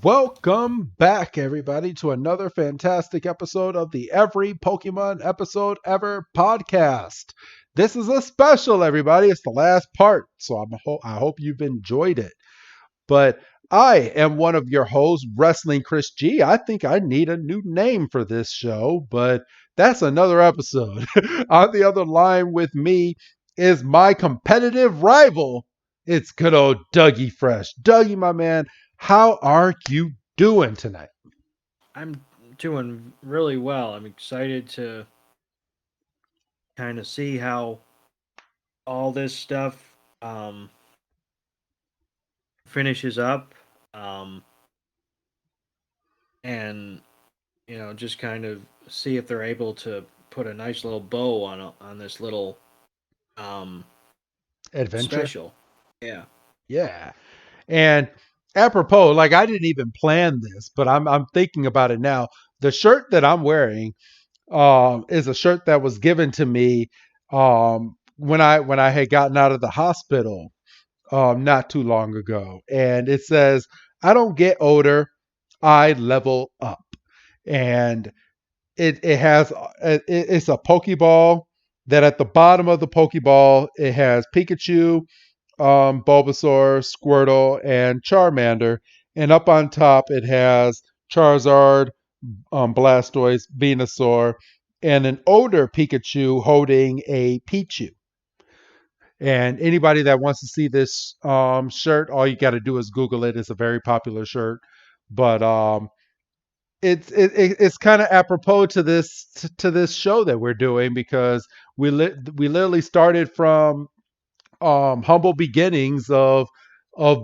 Welcome back, everybody, to another fantastic episode of the Every Pokemon Episode Ever podcast. This is a special, everybody. It's the last part, so I hope you've enjoyed it. But I am one of your hosts, Wrestling Chris G. I think I need a new name for this show, but that's another episode. On the other line with me is my competitive rival. It's good old Dougie Fresh. Dougie, my man, how are you doing tonight? I'm doing really well. I'm excited to kind of see how all this stuff finishes up, um, and just kind of see if they're able to put a nice little bow on this little um, Adventure? special. Yeah. Yeah. And apropos, like I didn't even plan this, but I'm thinking about it now. The shirt that I'm wearing is a shirt that was given to me when I had gotten out of the hospital not too long ago, and it says, "I don't get older, I level up." And it has it's a Pokeball that at the bottom of the Pokeball it has Pikachu, Bulbasaur, Squirtle, and Charmander, and up on top it has Charizard, Blastoise, Venusaur, and an older Pikachu holding a Pichu. And anybody that wants to see this shirt, all you got to do is Google it. It's a very popular shirt, but it's kind of apropos to this show that we're doing because we literally started from humble beginnings of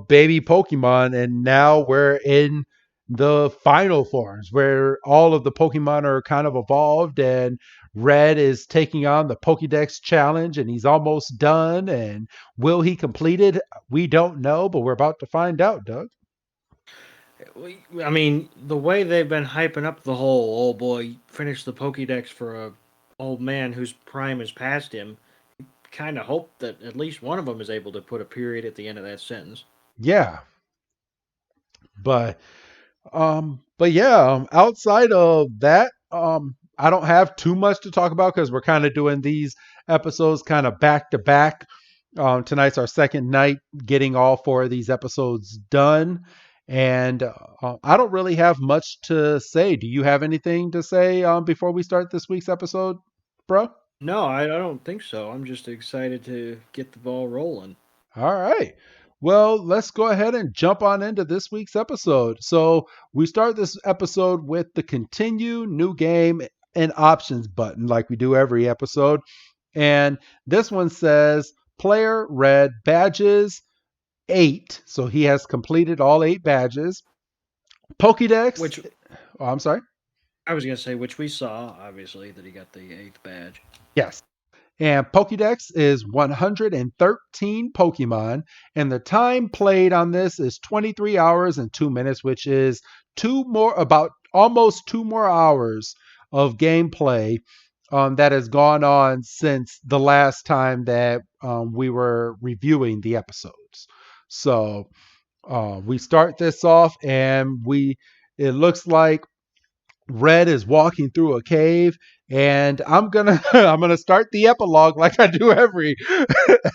baby Pokemon, and now we're in the final forms where all of the Pokemon are kind of evolved, and Red is taking on the Pokédex challenge, and he's almost done. And will he complete it? We don't know, but we're about to find out, Doug. I mean, the way they've been hyping up the whole "oh boy, finish the Pokédex for a old man whose prime is past him," kind of hope that at least one of them is able to put a period at the end of that sentence. Yeah, but yeah, outside of that, I don't have too much to talk about because we're kind of doing these episodes kind of back to back. Tonight's our second night getting all four of these episodes done, and I don't really have much to say. Do you have anything to say before we start this week's episode, bro? No, I don't think so. I'm just excited to get the ball rolling. All right. Well, let's go ahead and jump on into this week's episode. So, we start this episode with the continue, new game, and options button, like we do every episode. And this one says player red badges 8. So, he has completed all 8 badges. Pokédex. Which Oh, I'm sorry. I was gonna say, which we saw, obviously, that he got the eighth badge. Yes. And Pokédex is 113 Pokemon, and the time played on this is 23 hours and 2 minutes, which is about almost 2 more hours of gameplay that has gone on since the last time that we were reviewing the episodes. So we start this off, and it looks like Red is walking through a cave, and I'm gonna start the epilogue like I do every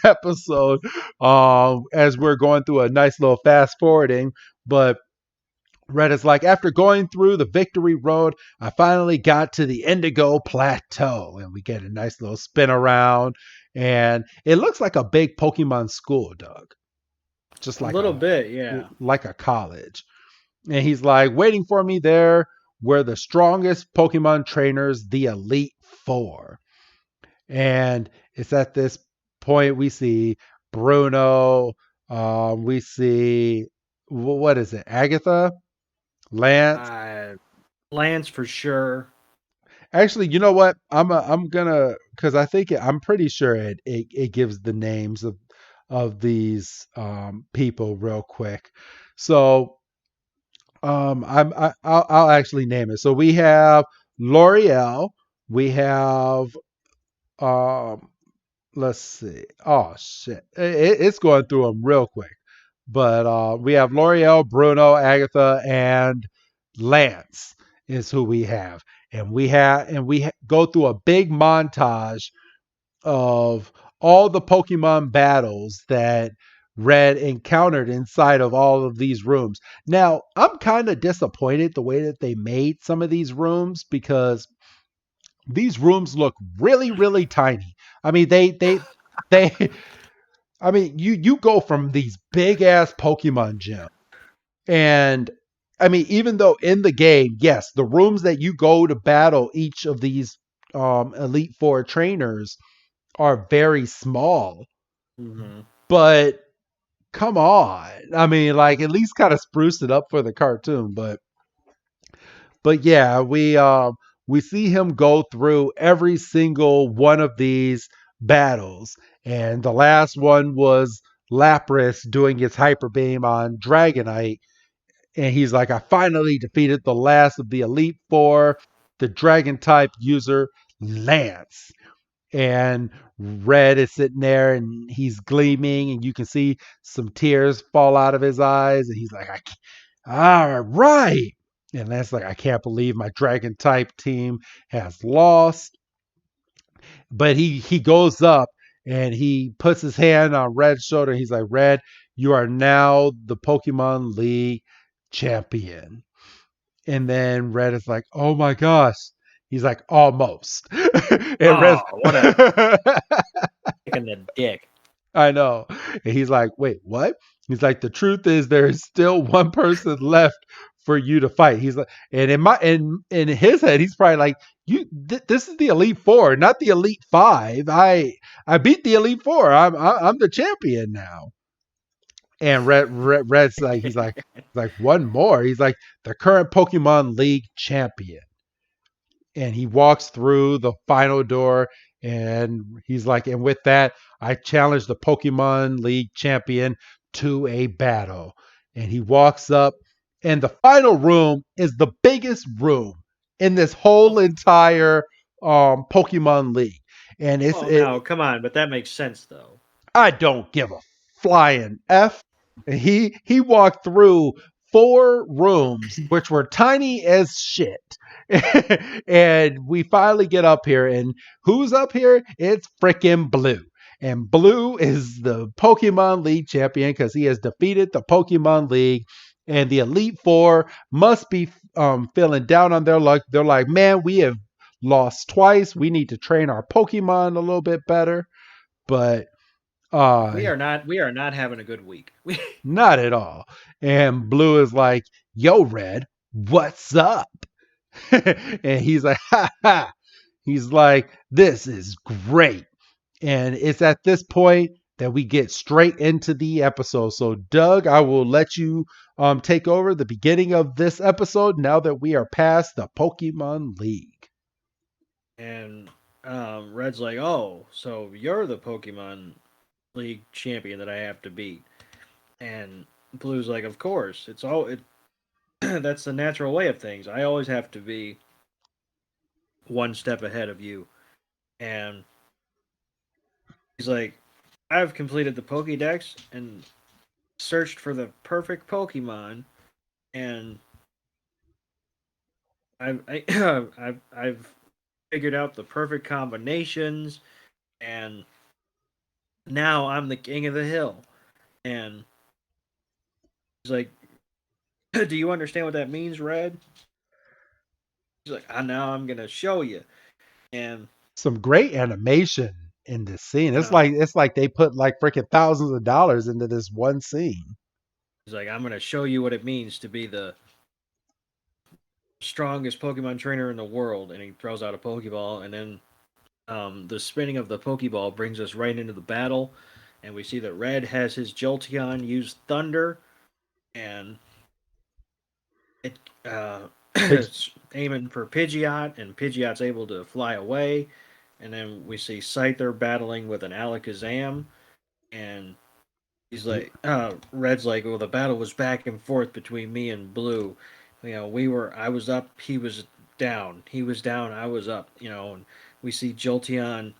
episode, as we're going through a nice little fast forwarding. But Red is like, after going through the Victory Road, I finally got to the Indigo Plateau, and we get a nice little spin around, and it looks like a big Pokemon school, Doug, just A little a bit, yeah. like a college. And he's like, waiting for me there were the strongest Pokemon trainers, the Elite Four. And it's at this point we see Bruno, we see, what is it, Agatha, Lance. Uh, Lance for sure. Actually, you know what? I'm gonna, because I'm pretty sure it gives the names of these people real quick. So I'll actually name it. So we have L'Oreal. We have um, let's see. Oh shit, it's going through them real quick. But we have L'Oreal, Bruno, Agatha, and Lance is who we have, and go through a big montage of all the Pokemon battles that Red encountered inside of all of these rooms. Now, I'm kind of disappointed the way that they made some of these rooms because these rooms look really, really tiny. I mean, they. I mean, you go from these big ass Pokemon gyms, and I mean, even though in the game, yes, the rooms that you go to battle each of these Elite Four trainers are very small, Mm-hmm. but come on. I mean, like at least kind of spruce it up for the cartoon, but yeah, we see him go through every single one of these battles, and the last one was Lapras doing his hyper beam on Dragonite, and he's like, I finally defeated the last of the Elite Four, the Dragon type user Lance. And Red is sitting there and he's gleaming, and you can see some tears fall out of his eyes, and he's like, all right. And that's like, I can't believe my dragon type team has lost. But he goes up and he puts his hand on Red's shoulder. He's like, Red, you are now the Pokemon League champion. And then Red is like, oh my gosh. He's like, almost. And Oh, Red's what a kick in the dick. I know. And he's like, wait, what? He's like, the truth is there is still one person left for you to fight. He's like, and in his head, he's probably like, this is the Elite Four, not the Elite Five. I beat the Elite Four. I'm the champion now. And Red's like, he's like one more. He's like the current Pokemon League champion, and he walks through the final door, and he's like, and with that I challenge the Pokemon League champion to a battle. And he walks up, and the final room is the biggest room in this whole entire Pokemon League. And Oh, now come on, but that makes sense though. I don't give a flying F. He walked through four rooms, which were tiny as shit. And we finally get up here, and who's up here? It's freaking Blue. And Blue is the Pokemon League champion because he has defeated the Pokemon League. And the Elite Four must be feeling down on their luck. They're like, man, we have lost twice. We need to train our Pokemon a little bit better. But uh We are not having a good week. not at all. And Blue is like, yo, Red, what's up? And he's like, ha ha. He's like, this is great. And it's at this point that we get straight into the episode. So, Doug, I will let you take over the beginning of this episode now that we are past the Pokemon League. And Red's like, "Oh, so you're the Pokemon League champion that I have to beat." And Blue's like, "Of course, it's all it. That's the natural way of things. I always have to be one step ahead of you." And he's like, "I've completed the Pokédex and searched for the perfect Pokemon, and I've figured out the perfect combinations, and now I'm the king of the hill." And he's like, "Do you understand what that means, Red?" He's like, "I now I'm gonna show you." And Some great animation in this scene. It's uh, like they put like freaking thousands of dollars into this one scene. he's like, "I'm gonna show you what it means to be the strongest Pokemon trainer in the world." And he throws out a Pokeball, and then the spinning of the Pokeball brings us right into the battle, and we see that Red has his Jolteon use Thunder, and it it's aiming for Pidgeot, and Pidgeot's able to fly away. And then we see Scyther battling with an Alakazam, and he's like, Red's like, well, the battle was back and forth between me and Blue. I was up, he was down. He was down, I was up. And we see Jolteon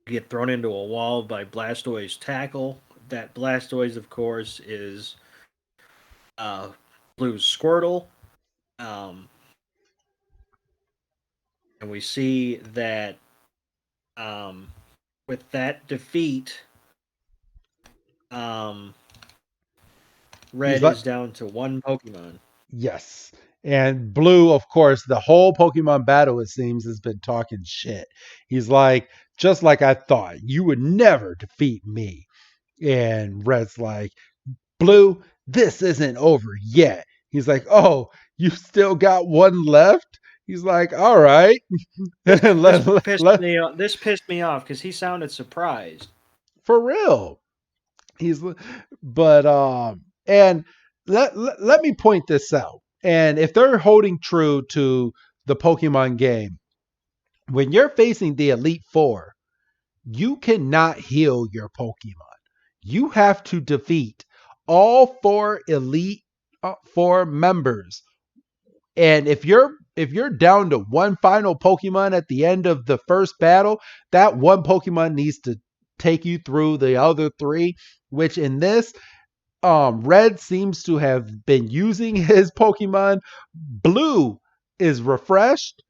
get thrown into a wall by Blastoise's tackle, that Blastoise, of course, is uh, Blue's Squirtle. Um, and we see that um, with that defeat, um, He's Red like, is down to one Pokemon. yes. And Blue, of course, the whole Pokemon battle, it seems, has been talking shit. He's like, just like I thought, you would never defeat me. And Red's like, Blue, this isn't over yet. He's like, oh, you still got one left? He's like, all right. This this let, let, pissed let- me off. This pissed me off because he sounded surprised. for real. He's, but, and let me point this out. And if they're holding true to the Pokemon game, when you're facing the Elite Four, you cannot heal your Pokemon. You have to defeat all four Elite Four members. And if you're down to one final Pokemon at the end of the first battle, that one Pokemon needs to take you through the other three, which in this Red seems to have been using his Pokemon. Blue is refreshed.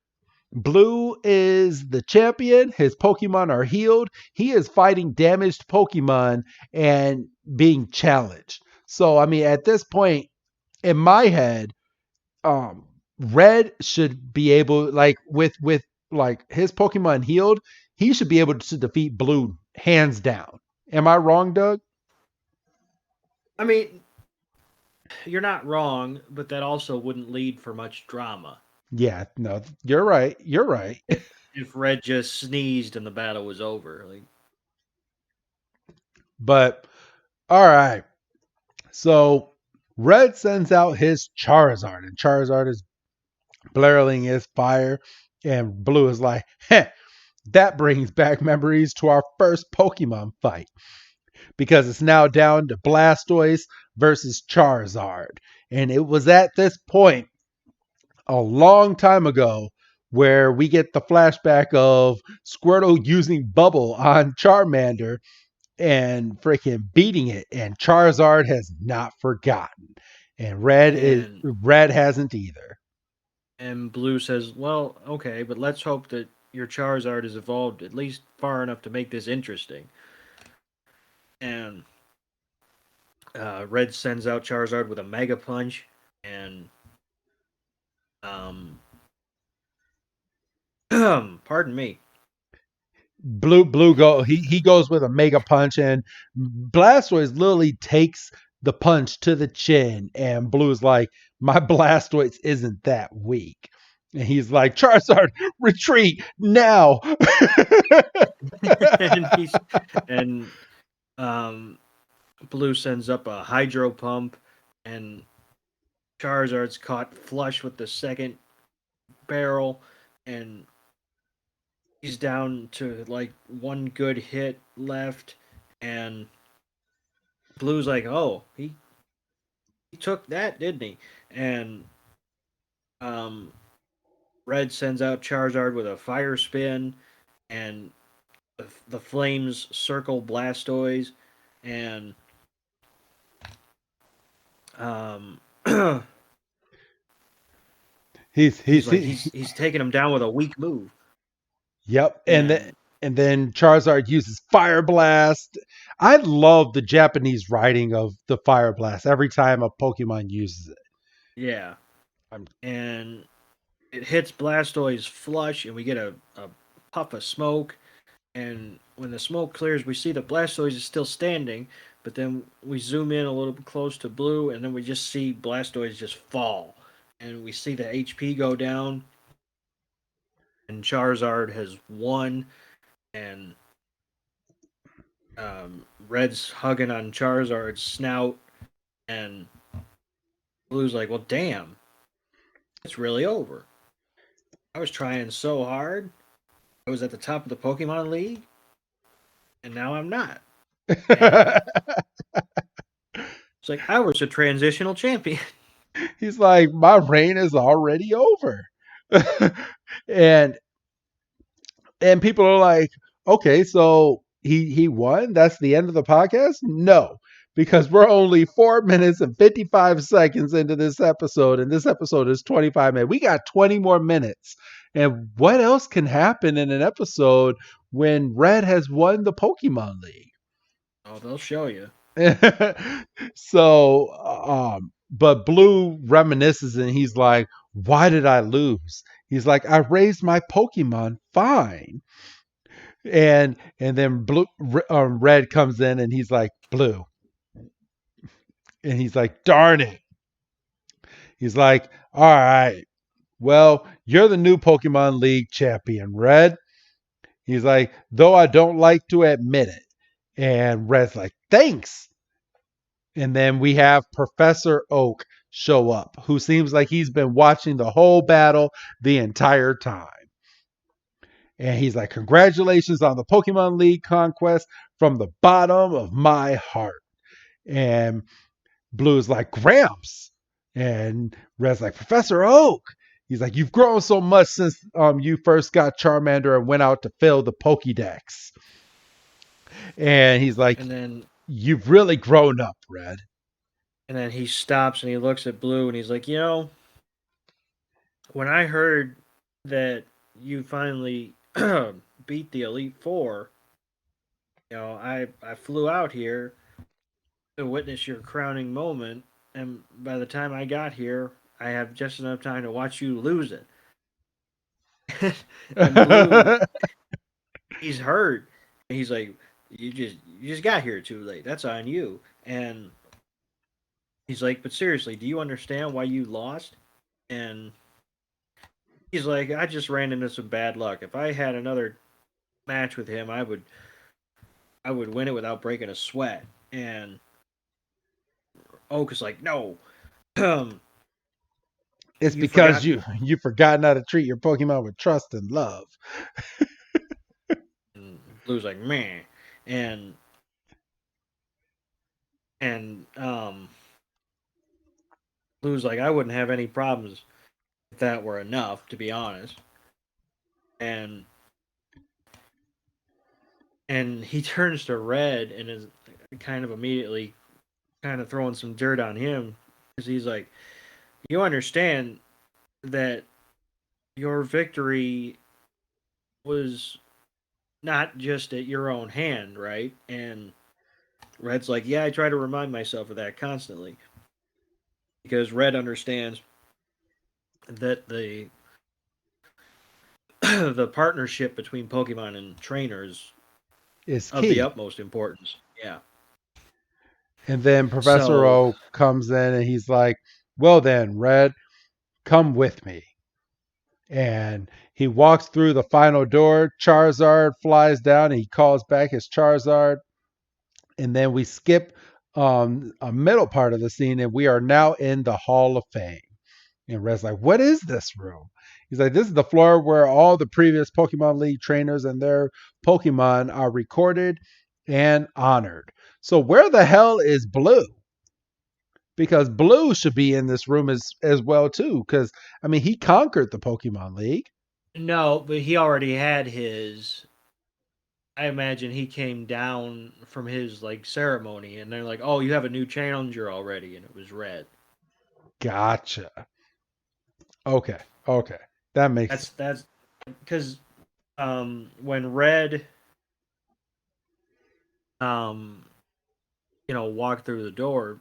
Blue is the champion. His Pokemon are healed. He is fighting damaged Pokemon and being challenged. So, I mean, at this point, in my head, Red should be able, like, with like his Pokemon healed, he should be able to defeat Blue hands down. Am I wrong, Doug? I mean, you're not wrong, but that also wouldn't lead for much drama Yeah, no, you're right. You're right. if Red just sneezed and the battle was over. Like, But all right. So Red sends out his Charizard, and Charizard is blaring his fire, and Blue is like, heh, that brings back memories to our first Pokemon fight. Because it's now down to Blastoise versus Charizard. And it was at this point, a long time ago, where we get the flashback of Squirtle using Bubble on Charmander and freaking beating it, and Charizard has not forgotten, and and Red hasn't either. Blue says, "Well, okay, but let's hope that your Charizard has evolved at least far enough to make this interesting." And Red sends out Charizard with a Mega Punch, and um, pardon me. Blue go he goes with a mega punch, and Blastoise literally takes the punch to the chin, and Blue's like, my Blastoise isn't that weak. And he's like, Charizard, retreat now. and he's and um, Blue sends up a Hydro Pump, and Charizard's caught flush with the second barrel, and he's down to like one good hit left, and Blue's like, "Oh, he took that, didn't he?" And um, Red sends out Charizard with a Fire Spin, and the flames circle Blastoise, and um, He's he's taking him down with a weak move, Yep, and and then Charizard uses Fire Blast. I love the Japanese writing of the Fire Blast every time a Pokemon uses it. yeah, I'm, and it hits Blastoise flush, and we get a puff of smoke. And when the smoke clears, we see that Blastoise is still standing, but then we zoom in a little bit close to Blue, and then we just see Blastoise just fall. And we see the HP go down, and Charizard has won, and Red's hugging on Charizard's snout, and Blue's like, well, damn, it's really over. I was trying so hard. I was at the top of the Pokemon League, and now I'm not. And it's like, I was a transitional champion. he's like, my reign is already over. and and people are like, okay, so he won? That's the end of the podcast? No, because we're only 4 minutes and 55 seconds into this episode, and this episode is 25 minutes. We got 20 more minutes. And what else can happen in an episode when Red has won the Pokemon League? Oh, they'll show you. So, but Blue reminisces and he's like, why did I lose? He's like, I raised my Pokemon fine. And then Red comes in and he's like, Blue. And he's like, darn it. He's like, all right, well, you're the new Pokemon League champion, Red. He's like, though I don't like to admit it. And Red's like, thanks. And then we have Professor Oak show up, who seems like he's been watching the whole battle the entire time. And he's like, congratulations on the Pokemon League conquest from the bottom of my heart. And Blue's like, Gramps. And Red's like, Professor Oak. He's like, you've grown so much since you first got Charmander and went out to fill the Pokédex. And he's like, And then you've really grown up, Red. and then he stops and he looks at Blue and he's like, you know, when I heard that you finally beat the Elite Four, you know, I flew out here to witness your crowning moment, and by the time I got here, I have just enough time to watch you lose it. And Blue, he's hurt. And he's like, you just got here too late. That's on you. And he's like, but seriously, do you understand why you lost? And he's like, I just ran into some bad luck. If I had another match with him, I would win it without breaking a sweat. And Oak is like, no. It's You because forgot. you forgotten how to treat your Pokemon with trust and love. And Blue's like, meh. And and Blue's like, I wouldn't have any problems if that were enough, to be honest. And and he turns to Red and is kind of immediately kind of throwing some dirt on him because he's like, you understand that your victory was not just at your own hand, right? And Red's like, yeah, I try to remind myself of that constantly because Red understands that the the partnership between Pokemon and trainers Is of the key. utmost importance. Yeah. And then Professor So Oak comes in and he's like, well then, Red, come with me. And he walks through the final door. Charizard flies down and he calls back his Charizard. And then we skip a middle part of the scene and we are now in the Hall of Fame. And Red's like, what is this room? He's like, this is the floor where all the previous Pokemon League trainers and their Pokemon are recorded and honored. So where the hell is Blue? Because Blue should be in this room as well too. Because I mean, he conquered the Pokemon League. no, but he already had his. I imagine he came down from his like ceremony, and they're like, "Oh, you have a new challenger already," and it was Red. Gotcha. Okay. Okay. That makes sense. That's because when Red um walked through the door,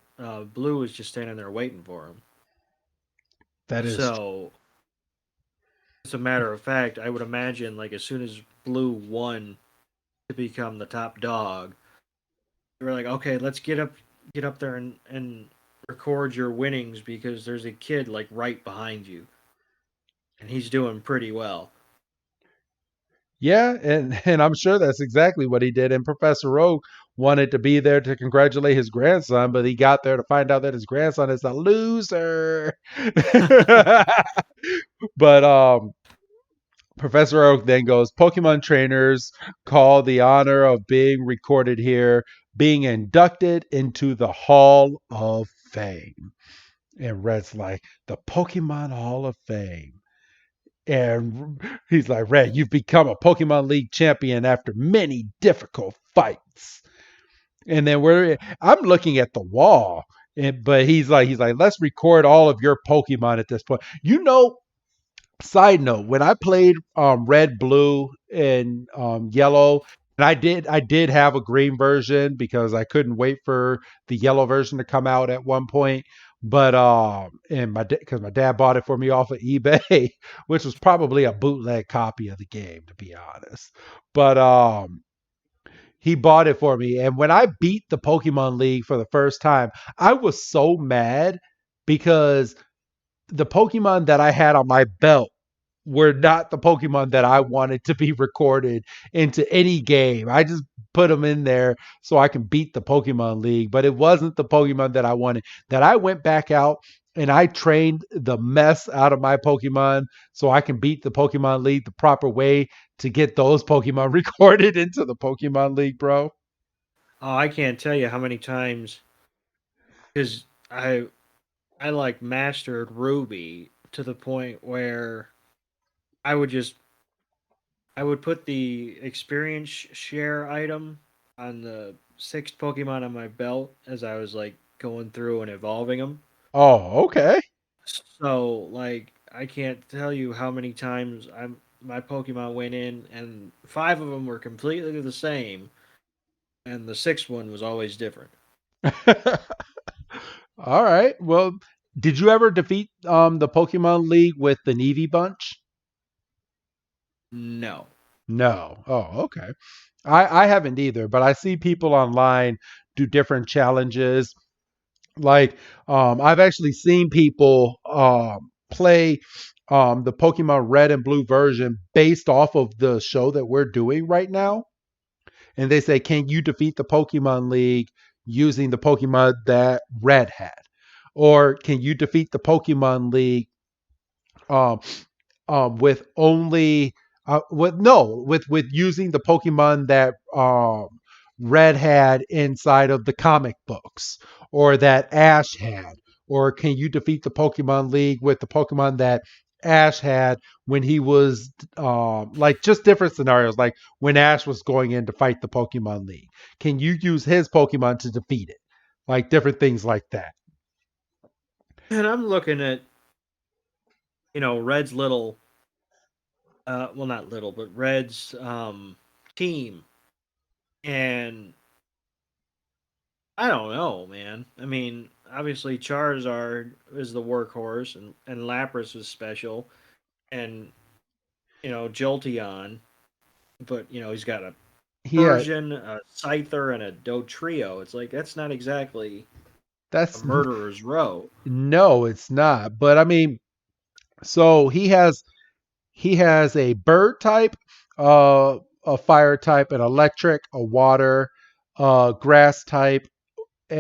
Blue was just standing there waiting for him. That is So, as a matter of fact, I would imagine like as soon as Blue won to become the top dog, they were like, okay, let's get up there and record your winnings because there's a kid like right behind you, and he's doing pretty well. yeah, and I'm sure that's exactly what he did. And Professor Oak wanted to be there to congratulate his grandson, but he got there to find out that his grandson is a loser. But Professor Oak then goes, Pokemon trainers call the honor of being recorded here, being inducted into the Hall of Fame. And Red's like, the Pokemon Hall of Fame. And he's like, Red, you've become a Pokemon League champion after many difficult fights. And then I'm looking at the wall, but he's like, let's record all of your Pokemon at this point. Side note: when I played red, blue, and yellow, and I did have a green version because I couldn't wait for the yellow version to come out at one point. But and because my dad bought it for me off of eBay, which was probably a bootleg copy of the game, to be honest. But he bought it for me, and when I beat the Pokemon League for the first time, I was so mad because the Pokemon that I had on my belt were not the Pokemon that I wanted to be recorded into any game. I just put them in there so I can beat the Pokemon League, but it wasn't the Pokemon that I wanted. That I went back out and I trained the mess out of my Pokemon so I can beat the Pokemon League the proper way to get those Pokemon recorded into the Pokemon League, bro. Oh, I can't tell you how many times because I like mastered Ruby to the point where I would just I would put the experience share item on the sixth Pokemon on my belt as I was like going through and evolving them. Oh, okay. So like I can't tell you how many times my Pokemon went in and five of them were completely the same, and the sixth one was always different. All right. Well, did you ever defeat the Pokemon League with the Navy bunch? No. No. Oh, okay. I haven't either, but I see people online do different challenges. Like, I've actually seen people play the Pokemon Red and Blue version based off of the show that we're doing right now. And they say, can you defeat the Pokemon League using the Pokemon that Red had? Or can you defeat the Pokemon League um, with only with using the Pokemon that Red had inside of the comic books, or that Ash had, or can you defeat the Pokemon League with the Pokemon that Ash had when he was like just different scenarios, like when Ash was going in to fight the Pokemon League? Can you use his Pokemon to defeat it? Like different things like that. And I'm looking at, Red's little well, not little, but Red's team, and I don't know, man. I mean, obviously Charizard is the workhorse, and Lapras is special, and Jolteon, but he's got a Yeah, Persian, a Scyther, and a Dotrio. It's like that's not exactly a that's murderer's row. no, it's not. But I mean, so he has a bird type, a fire type, an electric, a water, grass type.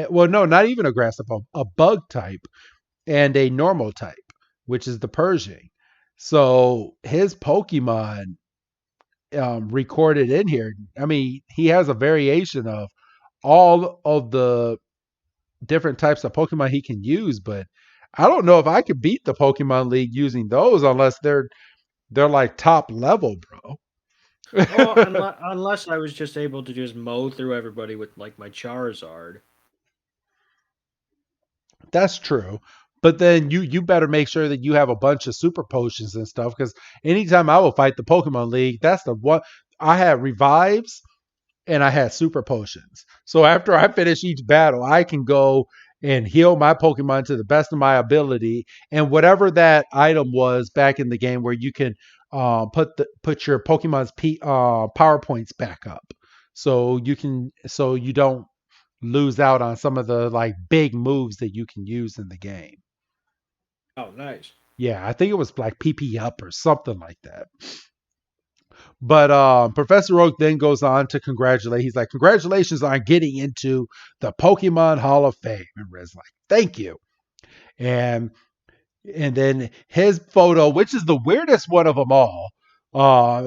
Well, no, not even a grass type, a bug type, and a normal type, which is the Pershing. So his Pokemon recorded in here. I mean, he has a variation of all of the different types of Pokemon he can use, but I don't know if I could beat the Pokemon League using those unless they're like top level, Well, bro. unless I was just able to just mow through everybody with like my Charizard. That's true. But then you better make sure that you have a bunch of super potions and stuff because anytime I will fight the Pokemon League, that's the one I had revives and I had super potions. So after I finish each battle, I can go and heal my Pokemon to the best of my ability. And whatever that item was back in the game where you can put your Pokemon's power points back up. So you don't lose out on some of the like big moves that you can use in the game. Oh, nice. Yeah, I think it was like PP up or something like that. But Professor Oak then goes on to congratulate. He's like, "Congratulations on getting into the Pokemon Hall of Fame." And Red's like, "Thank you." And and then his photo, which is the weirdest one of them all.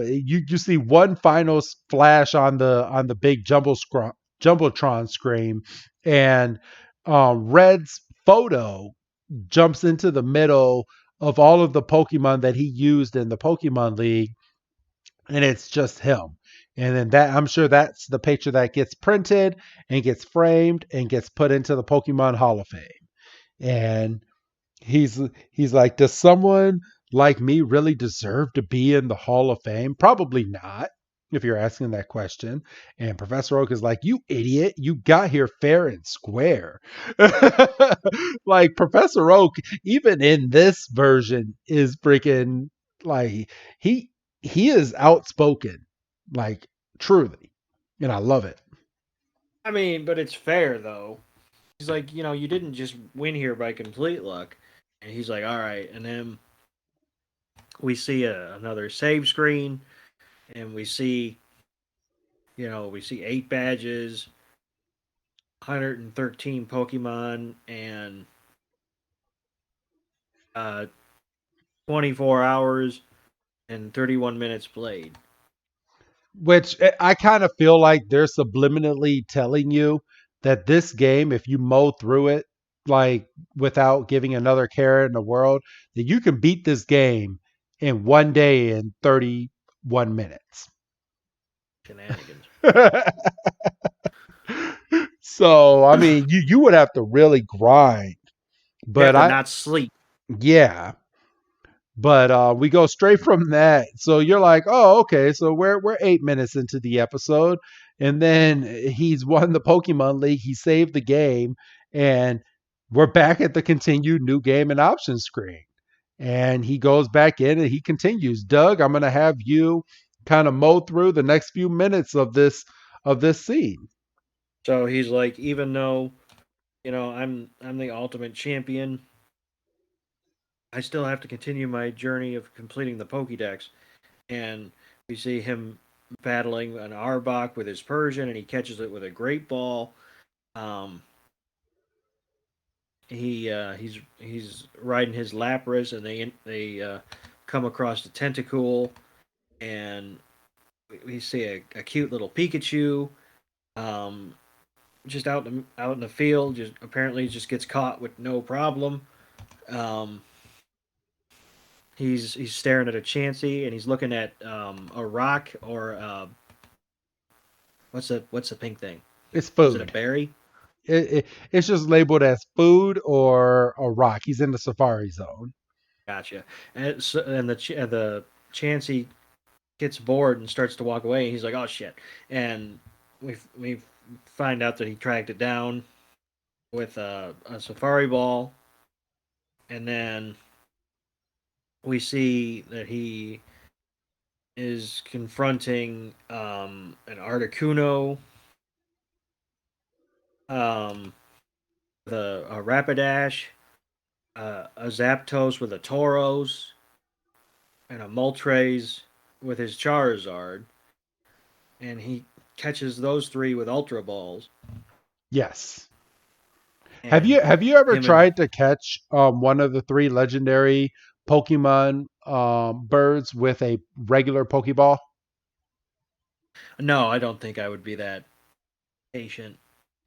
You see one final flash on the big jumbotron screen, and Red's photo jumps into the middle of all of the Pokemon that he used in the Pokemon League, and it's just him. And then that I'm sure that's the picture that gets printed and gets framed and gets put into the Pokemon Hall of Fame. And he's he's like, does someone like me really deserve to be in the Hall of Fame? Probably not, if you're asking that question. And Professor Oak is like, you idiot, you got here fair and square. Like Professor Oak, even in this version, is freaking like he he is outspoken, like truly. And I love it. I mean, but it's fair though. He's like, you didn't just win here by complete luck. And he's like, all right. And then we see another save screen, and we see 8 badges, 113 Pokemon, and uh, 24 hours and 31 minutes played. Which I kind of feel like they're subliminally telling you that this game, if you mow through it, like without giving another care in the world, that you can beat this game in 1 day and 31 minutes. Shenanigans. So, I mean, you would have to really grind. You have But to I, not sleep. yeah. But we go straight from that. So you're like, oh, okay. So we're 8 minutes into the episode, and then he's won the Pokemon League. He saved the game, and we're back at the continued new game and options screen. And he goes back in and he continues. Doug, I'm gonna have you kind of mow through the next few minutes of this scene. So he's like, even though I'm the ultimate champion, I still have to continue my journey of completing the Pokédex. And we see him battling an Arbok with his Persian, and he catches it with a Great Ball. Um, he's riding his Lapras, and they come across the Tentacool, and we see a cute little Pikachu, um, just out in the field. Just apparently just gets caught with no problem. Um, he's staring at a Chansey, and he's looking at a rock or what's the pink thing? It's Is it a food. berry? It's just labeled as food or a rock. He's in the Safari Zone. Gotcha. And the Chansey gets bored and starts to walk away. And he's like, "Oh shit!" And we find out that he tracked it down with a safari ball, and then we see that he is confronting an Articuno, um, a Rapidash, a Zapdos with a Tauros, and a Moltres with his Charizard, and he catches those three with Ultra Balls. Yes. And Have you ever him and tried to catch one of the three legendary Pokemon birds with a regular Pokeball? No, I don't think I would be that patient.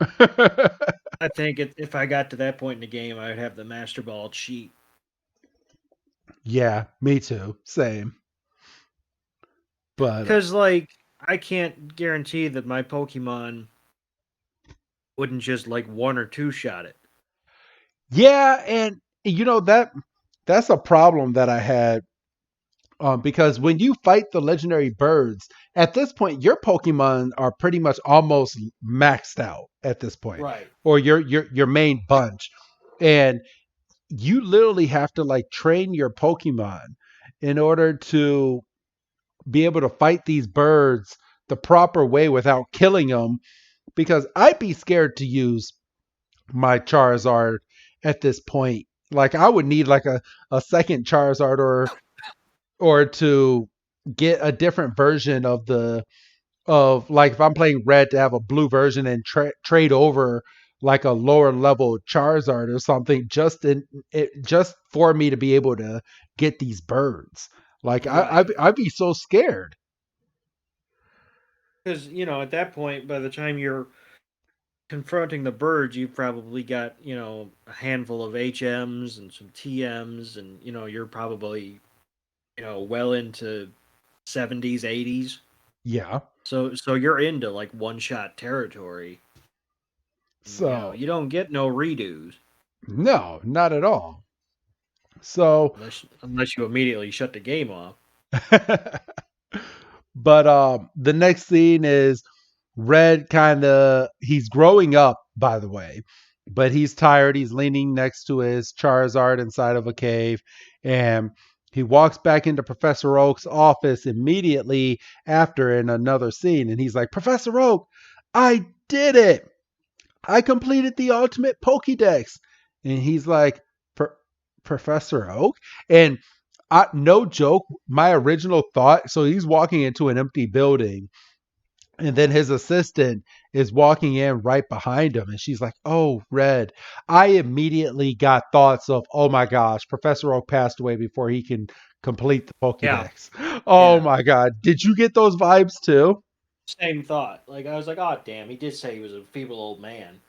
I think if I got to that point in the game, I would have the Master Ball cheat. Yeah, me too. Same. But Because, like, I can't guarantee that my Pokemon wouldn't just, like, one or two shot it. yeah, and you know that's a problem that I had because when you fight the legendary birds, at this point your Pokemon are pretty much almost maxed out at this point, Right. or your main bunch, and you literally have to like train your Pokemon in order to be able to fight these birds the proper way without killing them. Because I'd be scared to use my Charizard at this point. Like I would need like a second Charizard or to get a different version of the of like if I'm playing red to have a blue version and trade over like a lower level Charizard or something just for me to be able to get these birds. Like Right. I'd be so scared. Because, at that point, by the time you're confronting the birds, you've probably got, a handful of HMs and some TMs, and, you're probably, well into 70s, 80s. Yeah. So you're into like one shot territory. So You don't get no redos no, not at all. So unless you immediately shut the game off. but the next scene is Red kind of he's growing up, by the way, but he's tired. He's leaning next to his Charizard inside of a cave, and he walks back into Professor Oak's office immediately after in another scene, and he's like, Professor Oak, I did it. I completed the ultimate Pokédex. And he's like, Professor Oak? And no joke, my original thought, so he's walking into an empty building and then his assistant is walking in right behind him and she's like, oh, Red. I immediately got thoughts of, oh my gosh, Professor Oak passed away before he can complete the Yeah, Pokédex. Oh yeah. my God. Did you get those vibes too? Same thought. Like I was like, oh damn, he did say he was a feeble old man.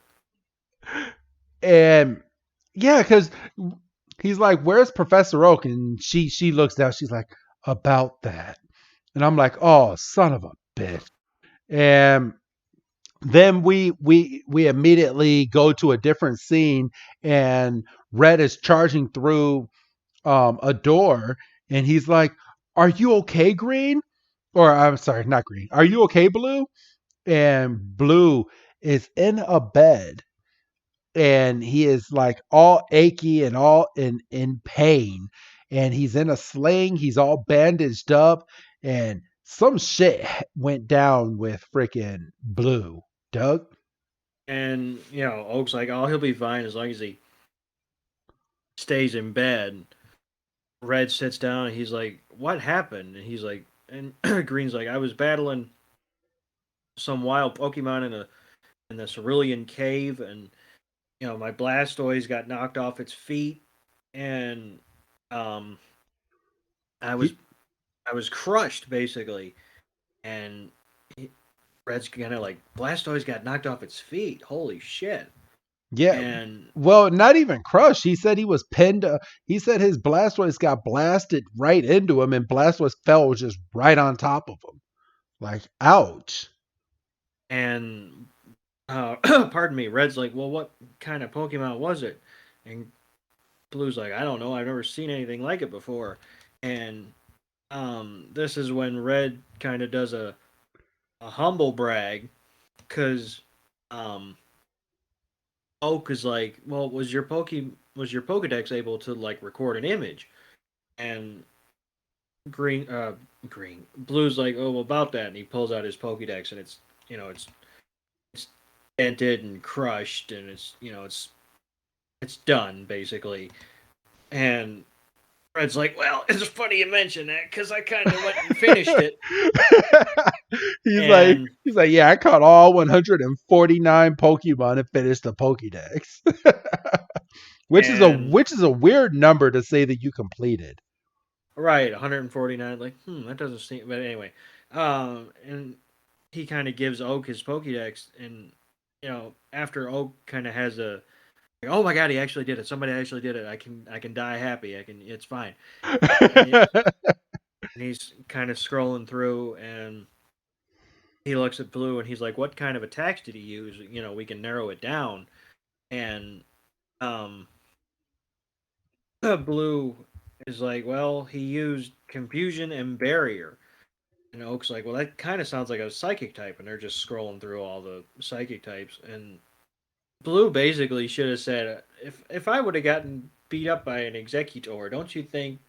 And yeah, because he's like, where's Professor Oak? And she looks down, she's like, about that. And I'm like, oh, son of a bitch. And then we immediately go to a different scene and Red is charging through a door and he's like, are you okay, Green? Or I'm sorry, not Green. Are you okay, Blue? And Blue is in a bed and he is like all achy and all in pain and he's in a sling, he's all bandaged up and some shit went down with freaking Blue. Doug. And Oak's like, oh, he'll be fine as long as he stays in bed. Red sits down and he's like, what happened? And he's like, and Green's like, I was battling some wild Pokemon in the Cerulean cave, and my Blastoise got knocked off its feet, and um, I was He, I was crushed basically, and Red's kind of like Blastoise got knocked off its feet. Holy shit! yeah. And Well, not even crushed. He said he was pinned. He said his Blastoise got blasted right into him, and Blastoise fell just right on top of him. Like, ouch. and pardon me, Red's like, well, what kind of Pokemon was it? And Blue's like, I don't know. I've never seen anything like it before. And this is when Red kind of does a humble brag because um, Oak is like, well, was your Pokedex able to like record an image? And Green Blue's like, oh, well, about that, and he pulls out his Pokedex, and it's it's dented and crushed, and it's done basically. And Red's like, well, it's funny you mention that because I kind of went and finished it, he's like, and he's like, yeah, I caught all 149 Pokemon and finished the Pokédex, and which is a weird number to say that you completed. right, 149. Like, that doesn't seem. But anyway, and he kind of gives Oak his Pokédex, and after Oak kind of has a, like, oh my god, he actually did it. Somebody actually did it. I can die happy. I can. It's fine. And, and he's kind of scrolling through, and he looks at Blue, and he's like, what kind of attacks did he use? We can narrow it down. And um, Blue is like, well, he used confusion and barrier. And Oak's like, well, that kind of sounds like a psychic type. And they're just scrolling through all the psychic types. And Blue basically should have said, if I would have gotten beat up by an executor, don't you think?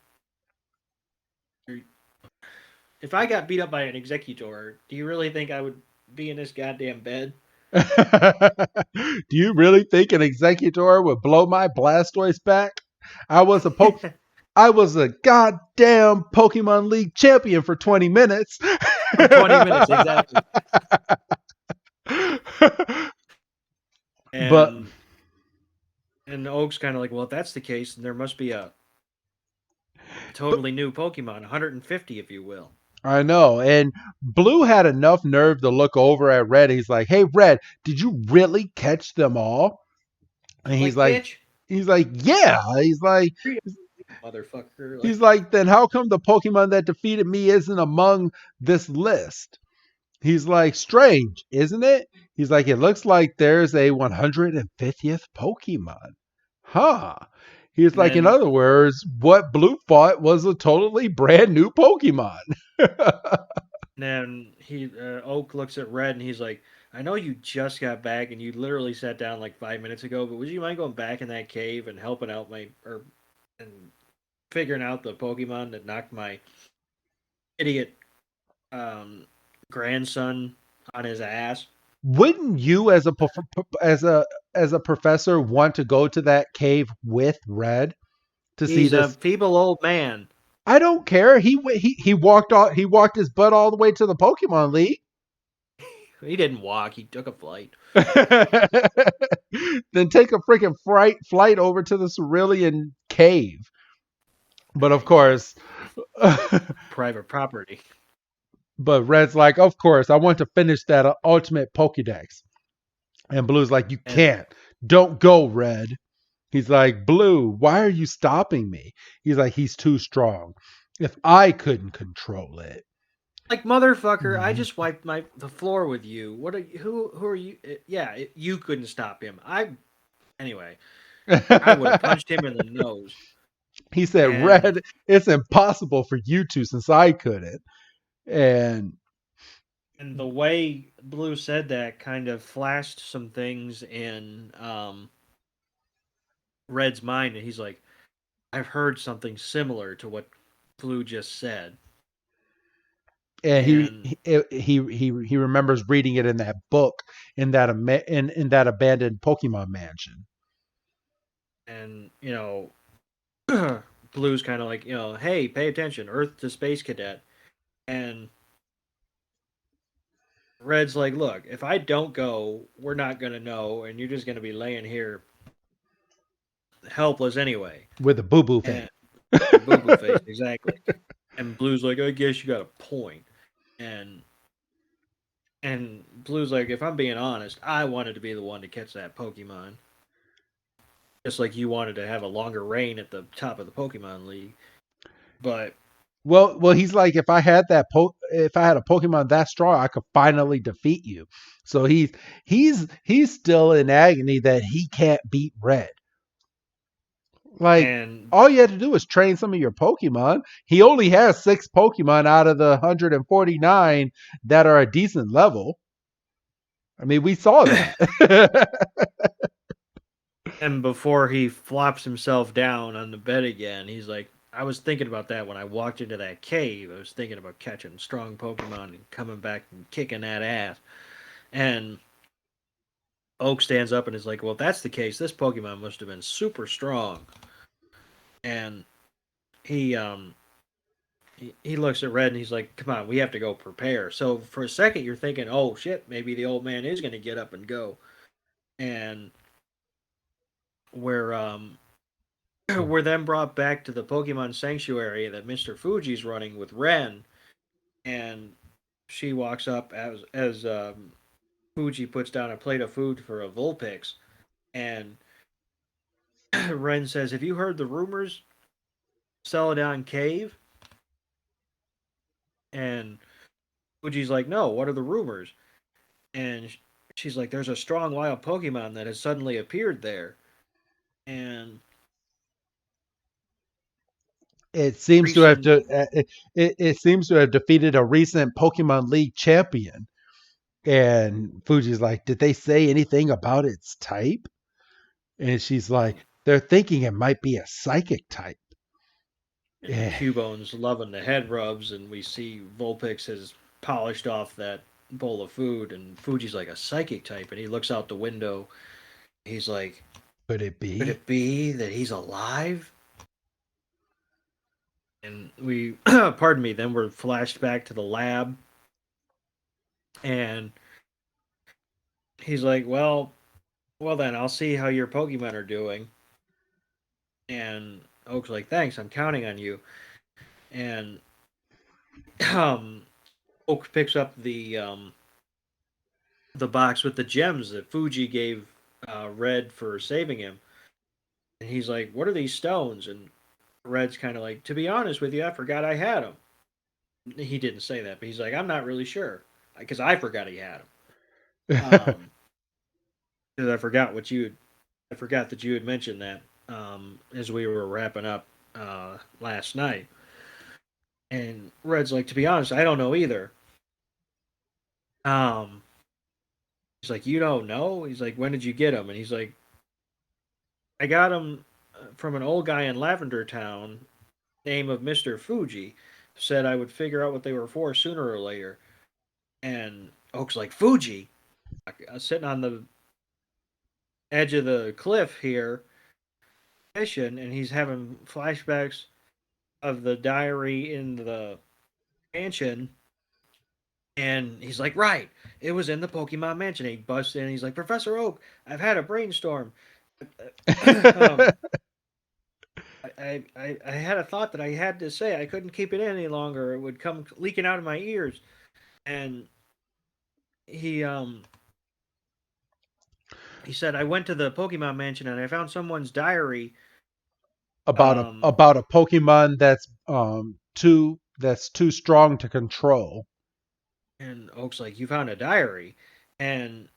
If I got beat up by an executor, do you really think I would be in this goddamn bed? Do you really think an executor would blow my Blastoise back? I was a po- I was a goddamn Pokemon League champion for 20 minutes. For 20 minutes, exactly. But And Oak's kind of like, well, if that's the case, then there must be a but totally new Pokemon, 150, if you will. I know. And Blue had enough nerve to look over at Red. He's like, "Hey, Red, did you really catch them all?" And Like, bitch, he's like, "Yeah." treat him, motherfucker. Like, He's like, "Then how come the Pokemon that defeated me isn't among this list?" He's like, strange, isn't it? He's like, it looks like there's a 150th Pokemon. Huh. He's And like, in then other words, what Blue fought was a totally brand new Pokemon. he Oak looks at Red and he's like, I know you just got back and you literally sat down like 5 minutes ago, but would you mind going back in that cave and helping out and figuring out the Pokemon that knocked my idiot um, grandson on his ass? Wouldn't you, as a professor, want to go to that cave with Red to see He's a this? feeble old man. I don't care. He walked his butt all the way to the Pokemon League. He didn't walk, he took a flight. Then take a freaking flight over to the Cerulean cave. But of Yeah, course, private property. but Red's like, of course, I want to finish that ultimate Pokédex. And Blue's like, you And can't. Don't go, Red. He's like, Blue, why are you stopping me? He's like, he's too strong. If I couldn't control it. like motherfucker, I just wiped the floor with you. What are who are you? Yeah, you couldn't stop him. Anyway. I would have punched him in the nose. He said, And Red, it's impossible for you to since I couldn't. And the way Blue said that kind of flashed some things in Red's mind, and he's like, "I've heard something similar to what Blue just said." and And he remembers reading it in that book in that in that abandoned Pokemon mansion. and Blue's kind of like, hey, pay attention, Earth to Space Cadet, and Red's like, look, if I don't go, we're not gonna know, and you're just gonna be laying here helpless anyway. With a boo boo face. And the boo boo face, exactly. And Blue's like, I guess you got a point. And Blue's like, if I'm being honest, I wanted to be the one to catch that Pokemon. Just like you wanted to have a longer reign at the top of the Pokemon League. But Well, he's like, if I had a Pokemon that strong, I could finally defeat you. So he's still in agony that he can't beat Red. Like, and all you had to do was train some of your Pokemon. He only has 6 Pokemon out of the 149 that are a decent level. I mean, we saw that. and before he flops himself down on the bed again, he's like, I was thinking about that when I walked into that cave. I was thinking about catching strong Pokemon and coming back and kicking that ass. And Oak stands up and is like, well, if that's the case, this Pokemon must have been super strong. And he he looks at Red and he's like, come on, we have to go prepare. So for a second, you're thinking, oh shit, maybe the old man is going to get up and go. And we're we're then brought back to the Pokemon Sanctuary that Mr. Fuji's running with Ren, and she walks up as Fuji puts down a plate of food for a Vulpix, and Ren says, "Have you heard the rumors? Celadon Cave?" And Fuji's like, "No. What are the rumors?" And she's like, "There's a strong wild Pokemon that has suddenly appeared there, and it seems to have recent it seems to have defeated a recent Pokemon League champion. And Fuji's like, did they say anything about its type? And she's like, they're thinking it might be a psychic type. and Yeah, Cubone's loving the head rubs, and we see Vulpix has polished off that bowl of food, and Fuji's like a psychic type, and he looks out the window. He's like, could it could be? it be that he's alive? And we, pardon me, then we're flashed back to the lab, and he's like, well then, I'll see how your Pokemon are doing. And Oak's like, thanks, I'm counting on you. And um, Oak picks up the box with the gems that Fuji gave Red for saving him. And he's like, what are these stones? And Red's kind of like, to be honest with you, I forgot I had them. He didn't say that, but he's like, I'm not really sure. because I forgot he had him. Um, because I forgot that you had mentioned that as we were wrapping up last night. And Red's like, to be honest, I don't know either. Um, he's like, you don't know? He's like, when did you get him? And he's like, I got him from an old guy in Lavender Town, name of Mr. Fuji, said I would figure out what they were for sooner or later. And Oak's like, Fuji? I was sitting on the edge of the cliff here, mission, and he's having flashbacks of the diary in the mansion. And he's like, right, it was in the Pokemon mansion. And he busts in and he's like, Professor Oak, I've had a brainstorm. um, I had a thought that I had to say. I couldn't keep it in any longer. It would come leaking out of my ears. And he he said, I went to the Pokemon mansion and I found someone's diary. Um, about a Pokemon that's too strong to control. and Oak's like, you found a diary, and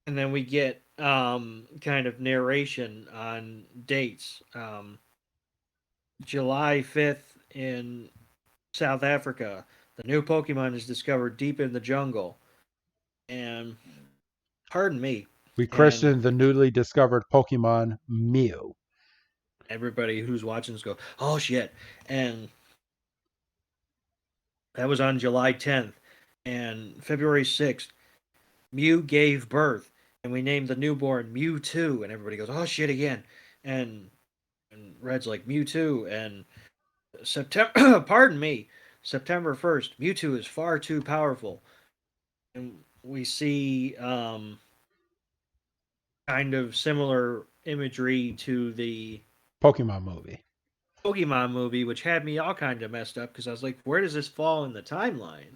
then we get kind of narration on dates. July 5th in South Africa, the new Pokemon is discovered deep in the jungle, and pardon me, We and christened the newly discovered Pokemon Mew. everybody who's watching this go, oh shit, and that was on July 10th, and February 6th, Mew gave birth, and we named the newborn Mewtwo, and everybody goes, oh shit again, and Red's like Mewtwo, and September, pardon me, September 1st, Mewtwo is far too powerful, and we see kind of similar imagery to the Pokemon movie. Pokemon movie, which had me all kind of messed up because I was like, where does this fall in the timeline?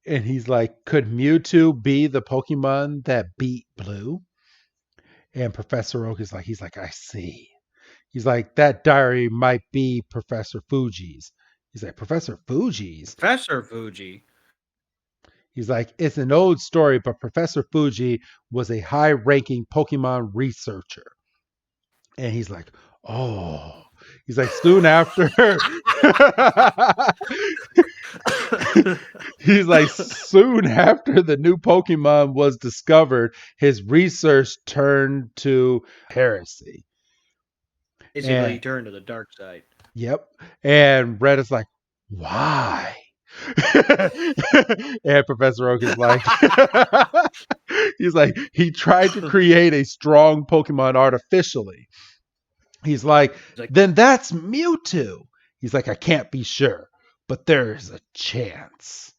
And he's like, could Mewtwo be the Pokemon that beat Blue? And Professor Oak is like, he's like, I see. He's like, that diary might be Professor Fuji's. He's like, Professor Fuji's? Professor Fuji. He's like, it's an old story, but Professor Fuji was a high ranking Pokemon researcher. And he's like, oh. He's like, soon after. He's like, soon after the new Pokemon was discovered, his research turned to heresy. Basically, he And turned to the dark side. yep. And Red is like, why? And Professor Oak is like, he's like, he tried to create a strong Pokemon artificially. He's like, then that's Mewtwo. He's like, I can't be sure, but there's a chance.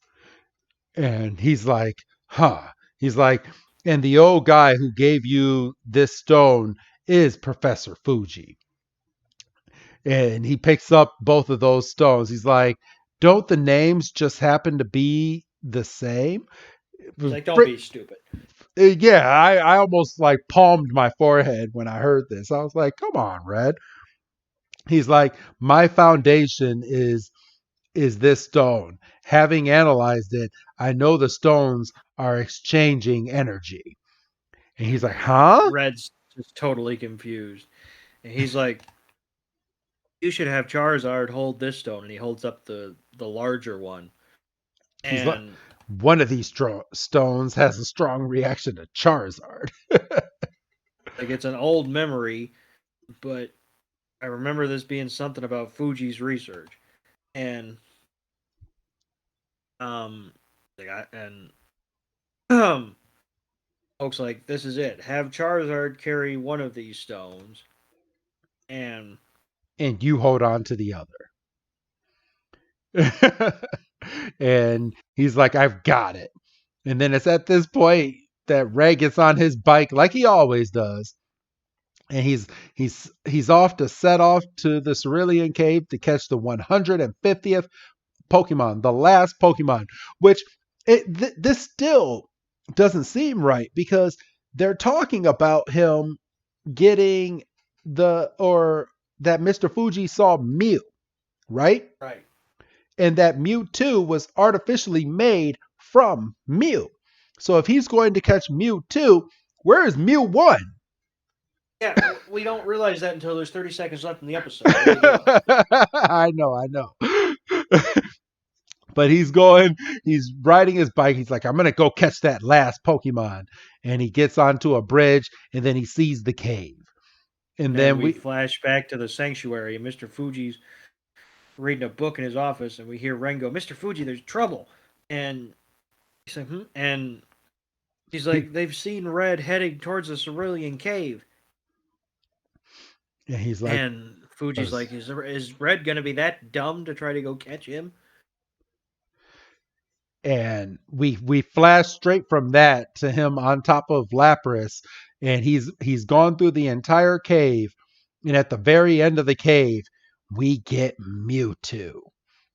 And he's like, huh. He's like, and the old guy who gave you this stone is Professor Fuji. And he picks up both of those stones. He's like, don't the names just happen to be the same? Like, don't be stupid. Yeah, I almost like palmed my forehead when I heard this. I was like, come on, Red. He's like, my foundation is this stone. Having analyzed it, I know the stones are exchanging energy. And he's like, huh? Red's just totally confused. And he's like, you should have Charizard hold this stone. And he holds up the larger one. He's like, And one of these stones has a strong reaction to Charizard. like, it's an old memory, but I remember this being something about Fuji's research. And like um folks like, this is it. Have Charizard carry one of these stones, and And you hold on to the other. And he's like, I've got it. And then it's at this point that Ray gets on his bike like he always does. And he's off to set off to the Cerulean Cave to catch the 150th Pokemon, the last Pokemon, which this still doesn't seem right because they're talking about him getting or that Mr. Fuji saw Mew, right? right. and that Mewtwo was artificially made from Mew. So if he's going to catch Mewtwo, where is Mew 1? Yeah, we don't realize that until there's 30 seconds left in the episode. What are you doing? I know, I know. But he's riding his bike. He's like, I'm going to go catch that last Pokemon. And he gets onto a bridge and then he sees the cave. And And then we we, flash back to the sanctuary, and Mr. Fuji's reading a book in his office, and we hear Ren go, Mr. Fuji, there's trouble. And he's like, hmm? And he's he, like, they've seen Red heading towards the cerulean cave. and he's like, And Fuji's like, is Red going to be that dumb to try to go catch him? and we flash straight from that to him on top of Lapras, and he's gone through the entire cave, and at the very end of the cave, we get Mewtwo,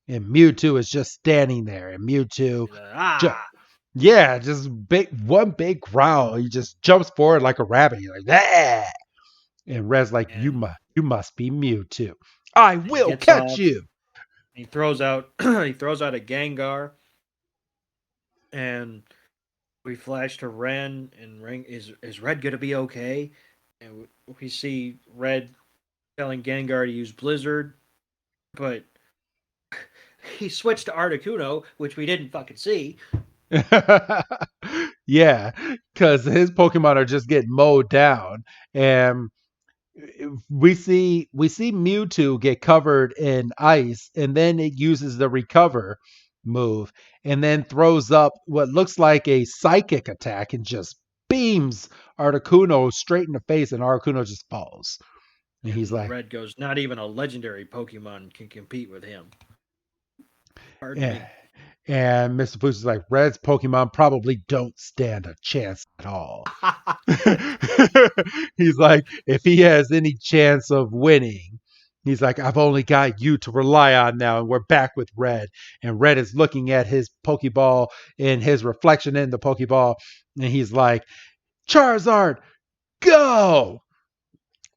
and Mewtwo is just standing there, and Mewtwo, He's like, ju- ah. yeah, just one big growl. He just jumps forward like a rabbit. He's like, ah! And Red's like, And you must be Mewtwo. I he will gets catch off. you. He throws out he throws out a Gengar, and we flash to Ren, and Ren is Red gonna be okay? And we see Red telling Gengar to use Blizzard, but he switched to Articuno, which we didn't fucking see. Yeah, because his Pokemon are just getting mowed down, and we see Mewtwo get covered in ice, and then it uses the recover move, and then throws up what looks like a psychic attack and just beams Articuno straight in the face, and Articuno just falls. And he's And like, Red goes, not even a legendary Pokemon can compete with him. Pardon yeah. me. And Mr. Fuji's like, Red's Pokemon probably don't stand a chance at all. He's like, if he has any chance of winning, he's like, I've only got you to rely on now. And we're back with Red. And Red is looking at his Pokeball and his reflection in the Pokeball. And he's like, Charizard, go!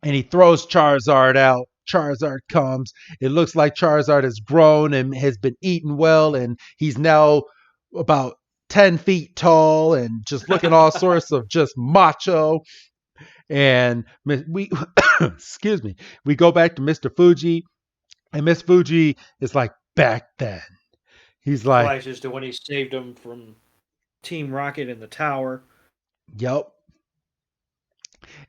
And he throws Charizard out. Charizard comes. It looks like Charizard has grown and has been eaten well, and he's now about 10 feet tall and just looking all sorts of just macho. And we, excuse me, we go back to Mr. Fuji, and Miss Fuji is like, back then. He's like, Flashes to when he saved him from Team Rocket in the tower. yep.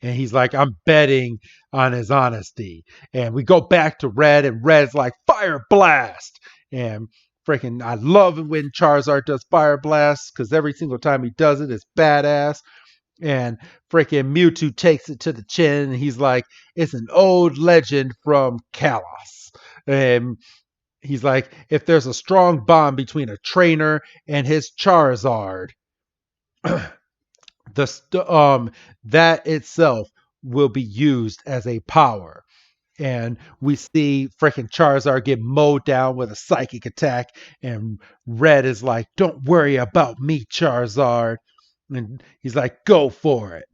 And he's like, I'm betting on his honesty. And we go back to Red, and Red's like, Fire Blast! And freaking, I love it when Charizard does Fire Blast because every single time he does it, it's badass. And freaking Mewtwo takes it to the chin, and he's like, it's an old legend from Kalos. And he's like, if there's a strong bond between a trainer and his Charizard, that itself will be used as a power. And we see freaking Charizard get mowed down with a psychic attack, and Red is like, "Don't worry about me, Charizard," and he's like, "Go for it."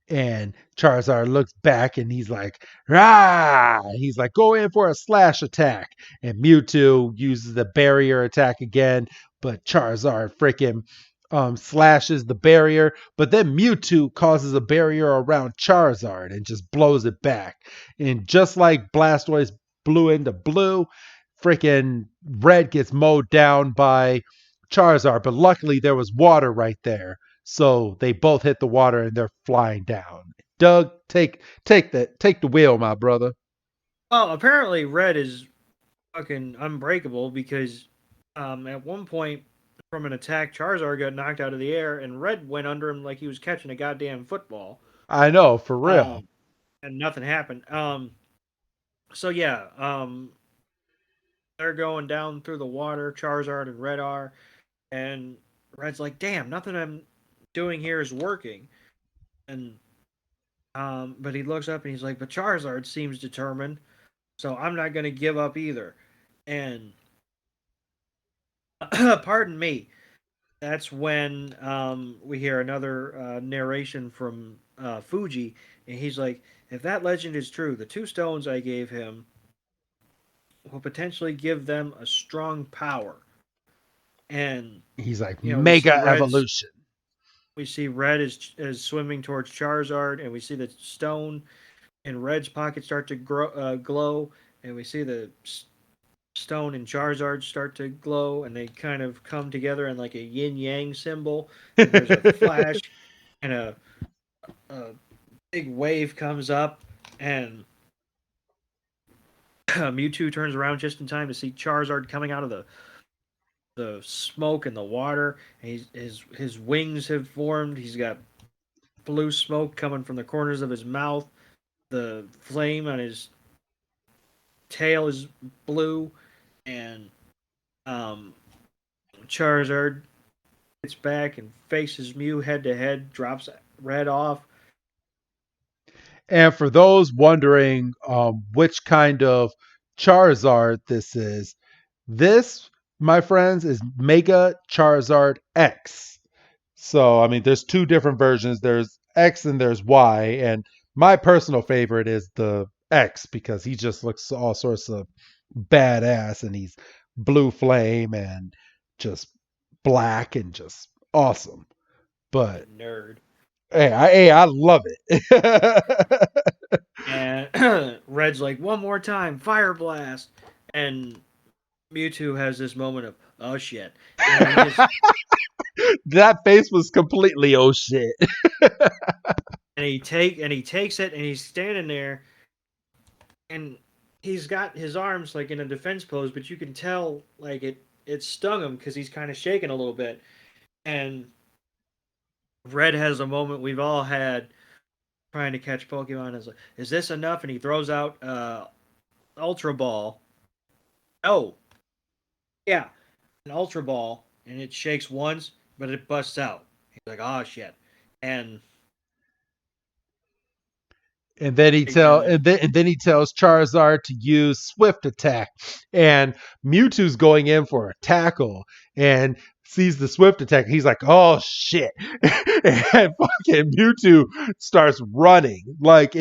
And Charizard looks back and he's like, "Rah!" He's like, "Go in for a slash attack." And Mewtwo uses the barrier attack again, but Charizard freaking slashes the barrier. But then Mewtwo causes a barrier around Charizard and just blows it back. And just like Blastoise blew into blue, freaking Red gets mowed down by Charizard. But luckily, there was water right there. So they both hit the water and they're flying down. Doug, take the wheel, my brother. Well, apparently Red is fucking unbreakable because at one point from an attack, Charizard got knocked out of the air, and Red went under him like he was catching a goddamn football. I know, for real. Um, and nothing happened. So yeah, they're going down through the water. Charizard and Red are, and Red's like, "Damn, nothing I'm doing here is working." And but he looks up and he's like, "But Charizard seems determined, so I'm not gonna give up either." And pardon me, that's when we hear another narration from Fuji, and he's like, "If that legend is true, the two stones I gave him will potentially give them a strong power. And He's like we see mega evolution. Red is swimming towards Charizard, and we see the stone in Red's pocket start to glow, and we see the stone and Charizard start to glow, and they kind of come together in like a yin yang symbol. And there's a flash, and a big wave comes up, and Mewtwo turns around just in time to see Charizard coming out of the smoke and the water. And his wings have formed. He's got blue smoke coming from the corners of his mouth. The flame on his tail is blue, and um, Charizard gets back and faces Mew head to head, drops Red off. And for those wondering which kind of Charizard this, my friends, is Mega Charizard X. So, I mean, there's two different versions. There's X and there's Y. And my personal favorite is the X because he just looks all sorts of badass and he's blue flame and just black and just awesome. But Nerd. hey, I love it. And Red's like, one more time, Fire Blast. And Mewtwo has this moment of, oh shit. And he just That face was completely oh shit. and he takes it and he's standing there and he's got his arms like in a defense pose, but you can tell like it stung him because he's kind of shaking a little bit. And Red has a moment we've all had trying to catch Pokemon. Is like, is this enough? And he throws out Ultra Ball. Oh, yeah, an Ultra Ball, and it shakes once, but it busts out. He's like, oh shit, and And then he right tell then and then he tells Charizard to use Swift Attack, and Mewtwo's going in for a tackle and sees the Swift Attack. He's like, "Oh shit!" And fucking Mewtwo starts running. Like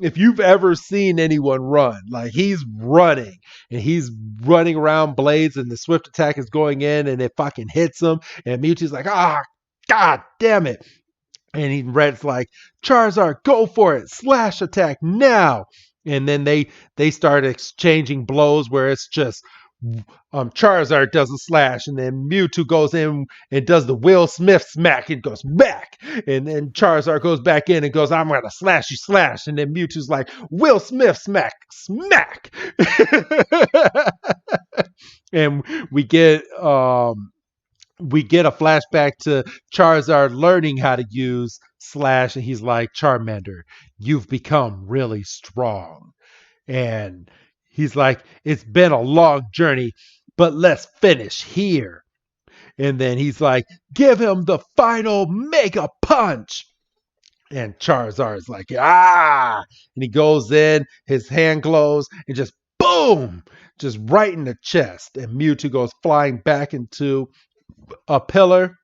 if you've ever seen anyone run, like he's running and he's running around blades, and the Swift Attack is going in, and it fucking hits him, and Mewtwo's like, "Ah, god damn it!" And Red's like, Charizard, go for it, slash attack now. And then they start exchanging blows where it's just Charizard does a slash, and then Mewtwo goes in and does the Will Smith smack and goes back, and then Charizard goes back in and goes, I'm gonna slash you, slash, and then Mewtwo's like Will Smith smack, smack. And we get we get a flashback to Charizard learning how to use Slash, and he's like, Charmander, you've become really strong. And he's like, it's been a long journey, but let's finish here. And then he's like, give him the final mega punch. And Charizard's like, ah! And he goes in, his hand glows, and just boom! Just right in the chest. And Mewtwo goes flying back into a pillar,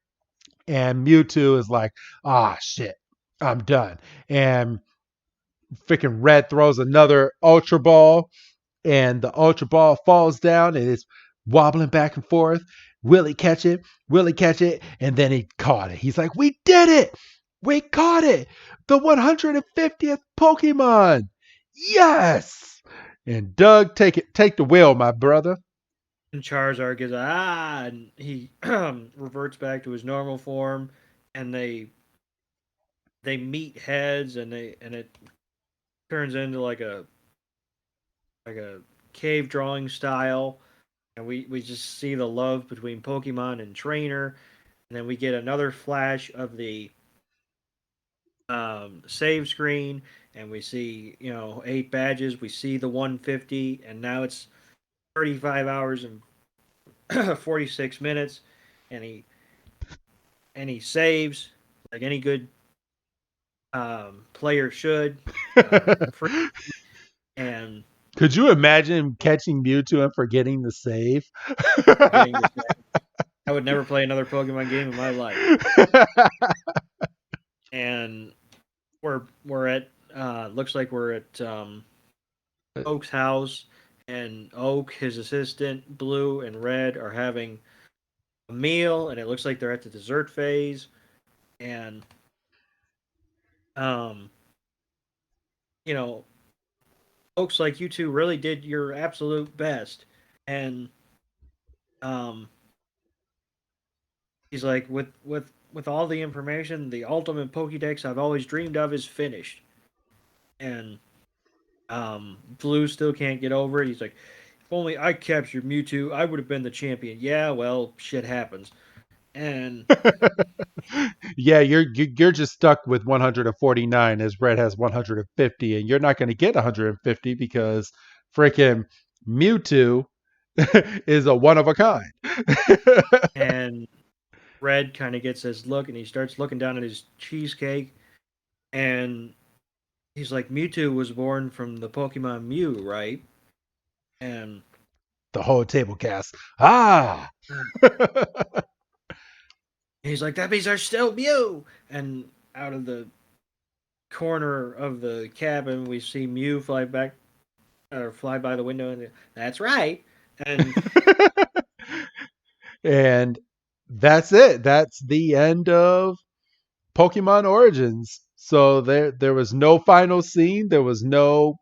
and Mewtwo is like, ah, shit, I'm done. And freaking Red throws another Ultra Ball, and the Ultra Ball falls down and it's wobbling back and forth. Will he catch it? Will he catch it? And then he caught it. He's like, we did it! We caught it! The 150th Pokemon! Yes! And Doug, take the wheel, my brother. and Charizard gives and he reverts back to his normal form, and they meet heads, and it turns into like a cave drawing style, and we just see the love between Pokemon and trainer, and then we get another flash of the save screen, and we see 8 badges. We see the 150, and now it's 35 hours and 46 minutes, and he saves like any good player should, free, and Could you imagine catching Mewtwo and forgetting the save? forgetting to save. I would never play another Pokemon game in my life. And we're at looks like we're at Oak's house, and Oak, his assistant, Blue, and Red are having a meal, and it looks like they're at the dessert phase. And um, you know, Oak's like, you two really did your absolute best, and um, he's like, with all the information, the ultimate Pokédex I've always dreamed of is finished. And Blue still can't get over it. He's like, if only I captured Mewtwo, I would have been the champion. Yeah, well, shit happens. And Yeah, you're just stuck with 149 as Red has 150, and you're not going to get 150 because freaking Mewtwo is a one of a kind. and Red kind of gets his look, and he starts looking down at his cheesecake, and he's like, Mewtwo was born from the Pokemon Mew, right? And The whole table cast. Ah. he's like, that means there's still Mew. And out of the corner of the cabin, we see Mew fly back or fly by the window, and that's right. And And that's it. That's the end of Pokemon Origins. So there was no final scene. There was no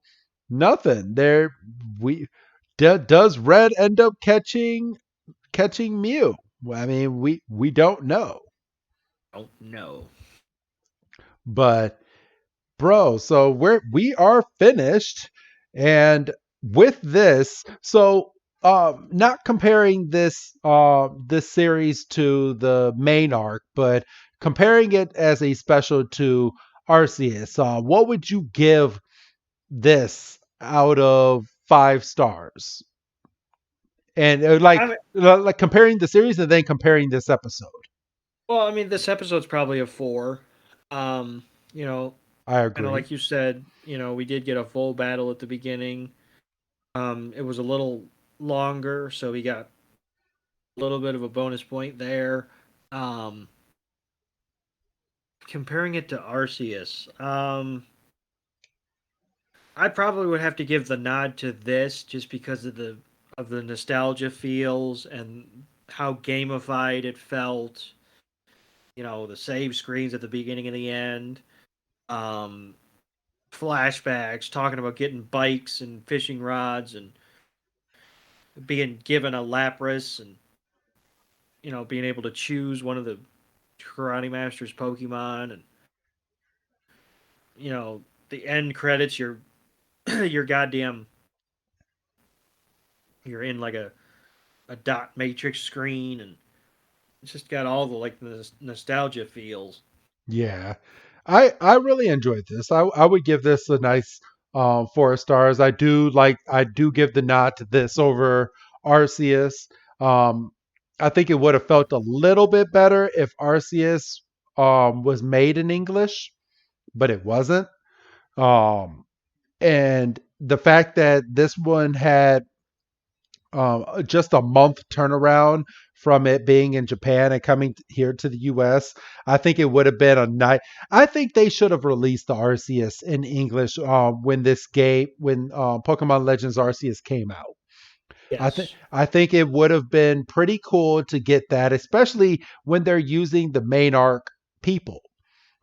nothing. There we does Red end up catching Mew? Well, I mean, we don't know. oh no. But bro, so we are finished, and with this, so not comparing this series to the main arc, but comparing it as a special to Arceus. What would you give this out of 5 stars? And I mean, like comparing the series and then comparing this episode. well, I mean, this episode's probably a 4. Um, you know, I kind of agree. like you said, we did get a full battle at the beginning. It was a little longer, so we got a little bit of a bonus point there. Um, Comparing it to Arceus, I probably would have to give the nod to this just because of the nostalgia feels and how gamified it felt. The save screens at the beginning and the end. Um, Flashbacks talking about getting bikes and fishing rods and being given a Lapras and being able to choose one of the Karate Master's Pokemon and the end credits. Your goddamn you're in like a dot matrix screen and it's just got all the like the nostalgia feels. Yeah, I really enjoyed this. I would give this a nice 4 stars. I do give the nod to this over Arceus. Um, I think it would have felt a little bit better if Arceus was made in English, but it wasn't. Um, and the fact that this one had just a month turnaround from it being in Japan and coming here to the US. I think it would have been a night. I think they should have released the Arceus in English when Pokemon Legends Arceus came out. Yes. I think it would have been pretty cool to get that, especially when they're using the main arc people.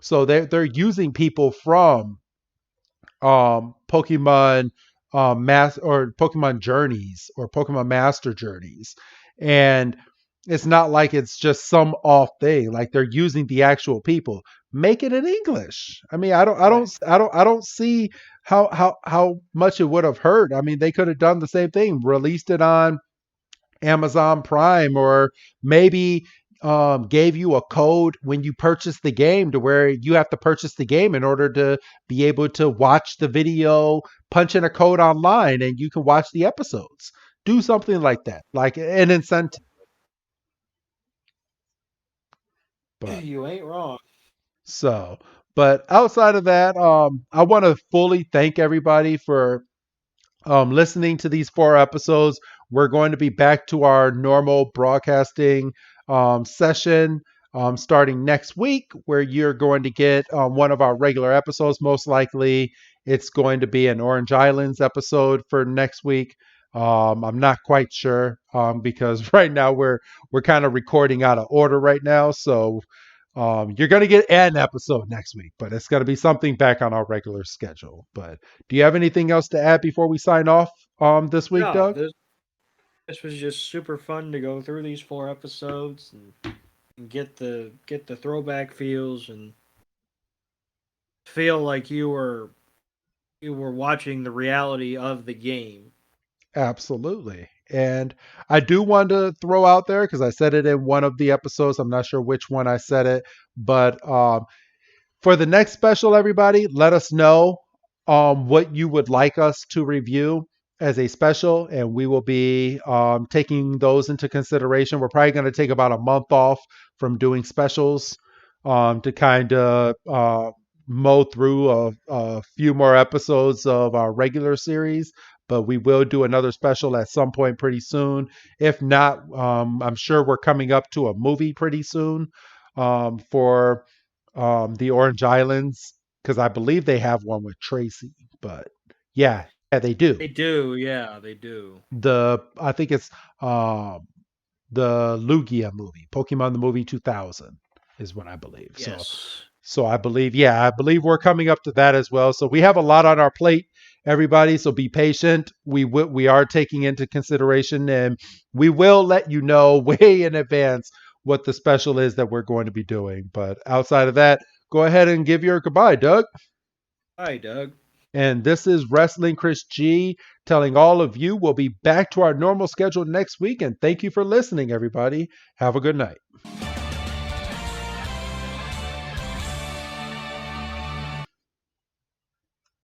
So they're using people from Pokemon mass or Pokemon journeys or Pokemon Master journeys, and it's not like it's just some off thing. Like they're using the actual people. Make it in English. I mean, Right. I don't see how much it would have hurt. I mean, they could have done the same thing, released it on Amazon Prime, or maybe gave you a code when you purchase the game to where you have to purchase the game in order to be able to watch the video, punch in a code online, and you can watch the episodes. Do something like that, like an incentive. But You ain't wrong. so, but outside of that, I want to fully thank everybody for listening to these 4 episodes. We're going to be back to our normal broadcasting session starting next week, where you're going to get one of our regular episodes. Most likely, it's going to be an Orange Islands episode for next week. I'm not quite sure because right now we're kind of recording out of order right now. So you're gonna get an episode next week, but it's gonna be something back on our regular schedule. But do you have anything else to add before we sign off this week, No, Doug? this was just super fun to go through these 4 episodes and get the throwback feels and feel like you were watching the reality of the game. Absolutely. And I do want to throw out there because I said it in one of the episodes. I'm not sure which one I said it, but for the next special, everybody, let us know what you would like us to review as a special, and we will be taking those into consideration. We're probably going to take about a month off from doing specials to kind of mow through a few more episodes of our regular series. But we will do another special at some point pretty soon. If not, I'm sure we're coming up to a movie pretty soon for the Orange Islands because I believe they have one with Tracy. But yeah, they do. They do, yeah, they do. I think it's um, the Lugia movie, Pokemon the movie 2000 is what I believe. So Yes. so I believe we're coming up to that as well. So we have a lot on our plate, everybody. So be patient. We are taking into consideration, and we will let you know way in advance what the special is that we're going to be doing. But outside of that, go ahead and give your goodbye, Doug. Hi, Doug. And this is Wrestling Chris G telling all of you we'll be back to our normal schedule next week. And thank you for listening, everybody. Have a good night.